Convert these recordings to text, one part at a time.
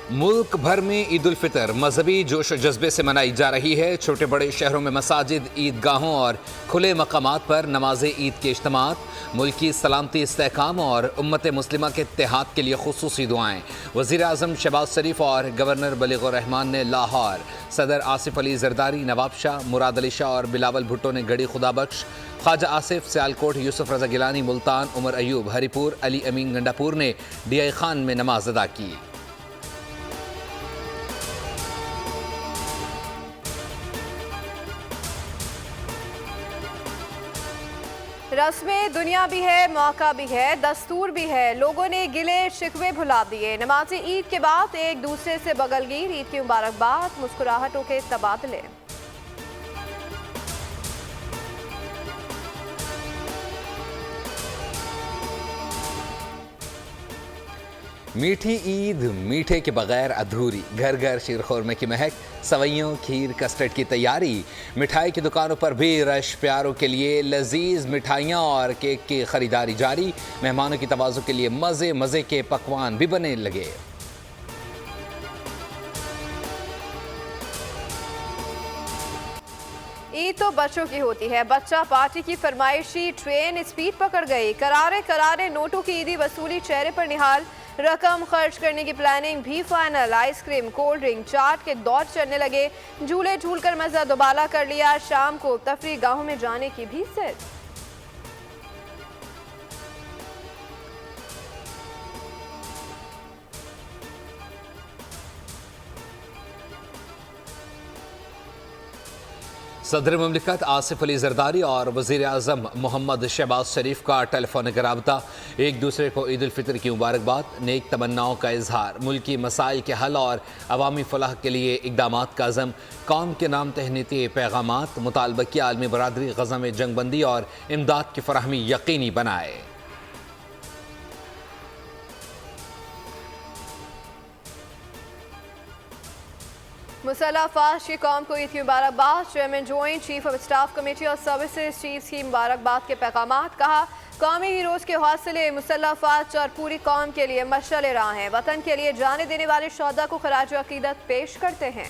मुल्क भर में ईद उल फितर मजहबी जोश व जज्बे से मनाई जा रही है। छोटे बड़े शहरों में मसाजिद, ईदगाहों और खुले मकामात पर नमाज ईद के इज्तिमात, मुल्क की सलामती, इस्तेहकाम और उम्मत मुस्लिमा के इत्तेहाद के लिए खुसूसी दुआएं। वज़ीर आज़म शहबाज शरीफ और गवर्नर बलीग़ुर रहमान ने लाहौर, सदर आसिफ अली जरदारी, नवाब शाह, मुराद अली शाह और बिलावल भुट्टो ने गढ़ी खुदा बख्श, ख्वाजा आसिफ, सियालकोट, यूसुफ रजा गिलानी, मुल्तान, उमर अयूब, हरीपुर, अली अमीन गंडापुर ने डीआई खान में नमाज अदा की। रस्में दुनिया भी है, मौका भी है, दस्तूर भी है। लोगों ने गिले शिकवे भुला दिए। नमाज ईद के बाद एक दूसरे से बगलगीर, ईद की मुबारकबाद, मुस्कुराहटों के तबादले। मीठी ईद मीठे के बगैर अधूरी। घर घर शीरखोरमे की महक, सवैयों, खीर, कस्टर्ड की तैयारी। मिठाई की दुकानों पर भी रश। प्यारों के लिए लजीज मिठाइयाँ और केक की खरीदारी जारी। मेहमानों की तवाज़ुं के लिए मज़े मज़े के पकवान भी बनने लगे। ईद तो बच्चों की होती है। बच्चा पार्टी की फरमाइशी ट्रेन स्पीड पकड़ गई। करारे करारे नोटों की ईदी वसूली चेहरे पर निहाल। रकम खर्च करने की प्लानिंग भी फाइनल। आइसक्रीम, कोल्ड ड्रिंक, चाट के दौर चलने लगे। झूले झूलकर मजा दोबाला कर लिया। शाम को तफरीह गाहों में जाने की भी सेट। सदर मुमलिकत आसिफ अली जरदारी और वज़ीर आज़म मोहम्मद शहबाज शरीफ का टेलीफोनिक राबता। एक दूसरे को ईद उल फितर की मुबारकबाद, नेक तमन्नाओं का इजहार। मुल्की मसाइल के हल और अवामी फलाह के लिए इक़दामात का अज़म। कौम के नाम तहनीती पैगामात। मुतालबा की आलमी बरादरी गज़ा में जंगबंदी और इमदाद की फराहमी यकीनी बनाए। मुसल्लह अफवाज की कौम को ईद की मुबारकबाद। Chairman joint chief of staff committee और सर्विसेज चीफ की मुबारकबाद के पैगामात। कहा, कौमी हीरोज़ के हौसले मुसल्लह अफवाज और पूरी कौम के लिए मशाल राह हैं। वतन के लिए जाने देने वाले शोहदा को खराज अकीदत पेश करते हैं।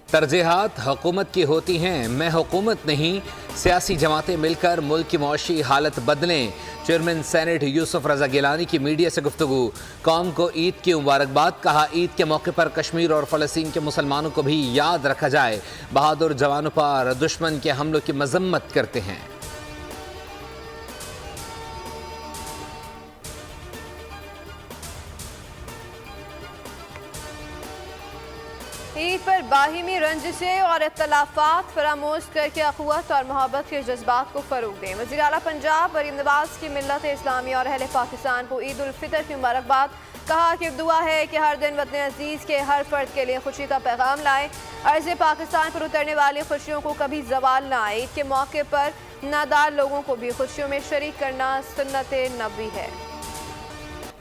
तरजीहात हुकूमत की होती हैं, मैं हुकूमत नहीं। सियासी जमातें मिलकर मुल्क की मौशी हालत बदलें। चेयरमैन सेनेट यूसुफ रजा गिलानी की मीडिया से गुफ्तगू। कौम को ईद की मुबारकबाद। कहा, ईद के मौके पर कश्मीर और फ़लस्तीन के मुसलमानों को भी याद रखा जाए। बहादुर जवानों पर दुश्मन के हमलों की मजम्मत करते हैं। ईद पर बाहिमी रंजिशें और इख्तलाफात फरामोश करके अखुवत और मोहब्बत के जज्बात को फ़रोग़ दें। वज़ीर आला पंजाब मरीम नवाज़ की मिल्लत इस्लामी और अहले पाकिस्तान को ईद उल फितर की मुबारकबाद। कहा कि दुआ है कि हर दिन वतन अजीज़ के हर फर्द के लिए खुशी का पैगाम लाए। अर्ज़ पाकिस्तान पर उतरने वाली खुशियों को कभी जवाल ना आए। ईद के मौके पर नादार लोगों को भी खुशियों में शरीक करना सुन्नत नबी है।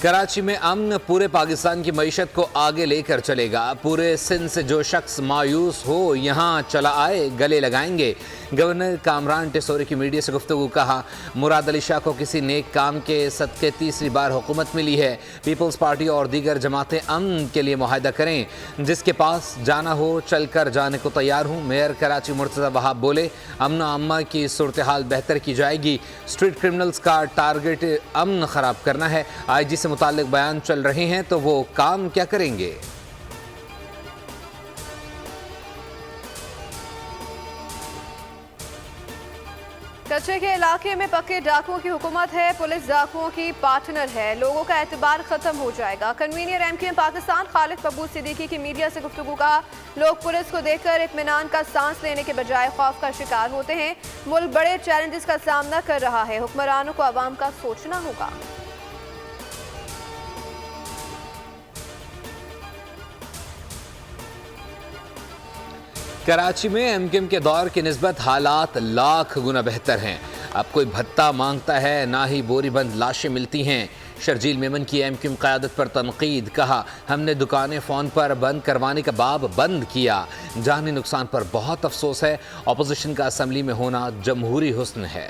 कराची में अमन पूरे पाकिस्तान की मईशत को आगे लेकर चलेगा। पूरे सिंध से जो शख्स मायूस हो यहाँ चला आए, गले लगाएंगे। गवर्नर कामरान टेसोरी की मीडिया से गुफ्तगू। कहा, मुराद अली शाह को किसी नेक काम के सदक़े तीसरी बार हुकूमत मिली है। पीपल्स पार्टी और दीगर जमातें अमन के लिए मुआहदा करें। जिसके पास जाना हो चल कर जाने को तैयार हूँ। मेयर कराची मुर्तज़ा वहाब बोले, अमन अम्मा की सूरत हाल बेहतर की जाएगी। स्ट्रीट क्रिमिनल्स का टारगेट अमन ख़राब करना है। IG से मुताल्लिक बयान चल रहे हैं तो वो काम क्या करेंगे। कच्चे के इलाके में पक्के डाकुओं की हुकूमत है। पुलिस डाकुओं की पार्टनर है। लोगों का एतबार खत्म हो जाएगा। कन्वीनियर MKM पाकिस्तान खालिद मकबूल सिद्दीकी की मीडिया से गुफ्तगू। कहा, लोग पुलिस को देखकर इत्मीनान का सांस लेने के बजाय खौफ का शिकार होते हैं। मुल्क बड़े चैलेंजेस का सामना कर रहा है। हुक्मरानों को आवाम का सोचना होगा। कराची में MKM के दौर की निस्बत हालात लाख गुना बेहतर हैं। अब कोई भत्ता मांगता है, ना ही बोरी बंद लाशें मिलती हैं। शर्जील मेमन की MQM क़यादत पर तनकीद, कहा हमने दुकानें फ़ोन पर बंद करवाने का बाब बंद किया, जानी नुकसान पर बहुत अफसोस है, अपोजिशन का असम्बली में होना जमहूरी हुस्न है।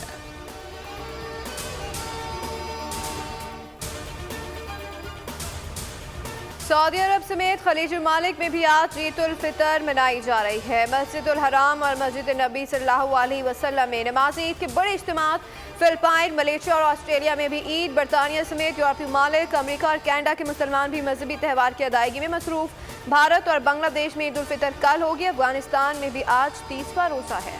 सऊदी अरब समेत खलीज ममालिक में भी आज ईद उल फितर मनाई जा रही है। मस्जिद उल हराम और मस्जिद नबी सल्लल्लाहु अलैहि वसल्लम में नमाज ईद के बड़े इज्तिमात फिलिपाइन, मलेशिया और ऑस्ट्रेलिया में भी ईद। बरतानिया समेत यूरोपीय ममालिक, अमेरिका और कनाडा के मुसलमान भी मजहबी त्यौहार की अदायगी में मसरूफ। भारत और बांग्लादेश में ईद उल फितर कल होगी। अफगानिस्तान में भी आज 30वां रोजा है।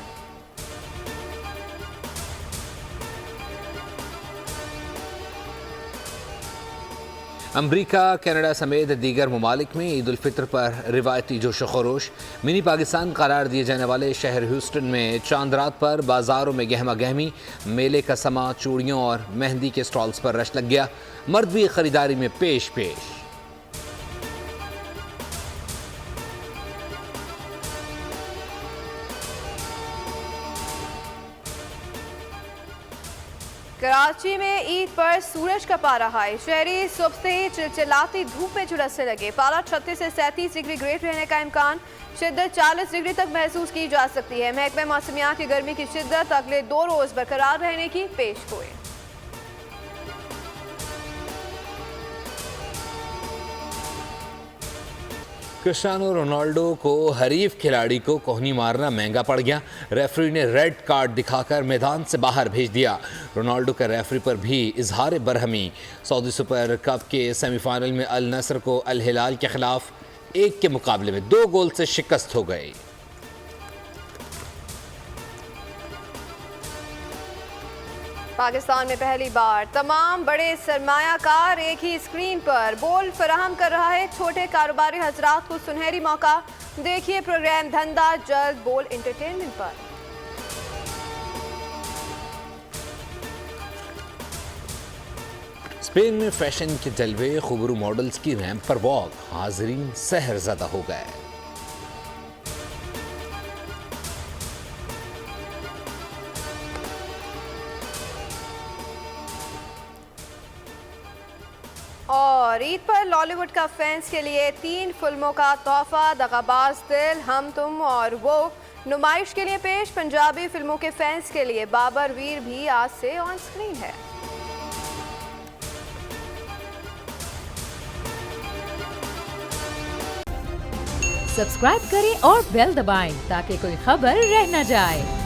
अमरीका, कनाडा समेत दीगर ममालिक में ईद उल फितर पर रिवायती जोश खरोश। मिनी पाकिस्तान करार दिए जाने वाले शहर ह्यूस्टन में चांद रात पर बाजारों में गहमा गहमी, मेले का समा, चूड़ियों और मेहंदी के स्टॉल्स पर रश लग गया। मर्द भी खरीदारी में पेश पेश। कराची में ईद पर सूरज का पारा हाई, शहरी सुबह से ही चिलचिलाती धूप में झुलसने लगे। पारा 36 से 37 डिग्री ग्रेड रहने का इम्कान, शिद्दत 40 डिग्री तक महसूस की जा सकती है। महकमा मौसमियात की गर्मी की शिद्दत अगले 2 रोज बरकरार रहने की पेश गोई। क्रिस्टियानो रोनाल्डो को हरीफ खिलाड़ी को कोहनी मारना महंगा पड़ गया। रेफरी ने रेड कार्ड दिखाकर मैदान से बाहर भेज दिया। रोनाल्डो का रेफरी पर भी इजहार बरहमी। सऊदी सुपर कप के सेमीफाइनल में अल नसर को अल हिलाल के खिलाफ 1 के मुकाबले में 2 गोल से शिकस्त हो गए। पाकिस्तान में पहली बार तमाम बड़े सरमायाकार एक ही स्क्रीन पर बोल फराहम कर रहा है। छोटे कारोबारी हजरात को सुनहरी मौका। देखिए प्रोग्राम धंधा जल्द बोल एंटरटेनमेंट पर। स्पेन में फैशन के जलवे, खुबरू मॉडल्स की रैंप पर वॉक, हाजरीन सहरज़दा हो गए। और ईद पर लॉलीवुड का फैंस के लिए 3 फिल्मों का तोहफा, दगाबाज दिल, हम तुम और वो नुमाइश के लिए पेश। पंजाबी फिल्मों के फैंस के लिए बाबर वीर भी आज से ऑन स्क्रीन है। सब्सक्राइब करें और बेल दबाएं ताकि कोई खबर रह न जाए।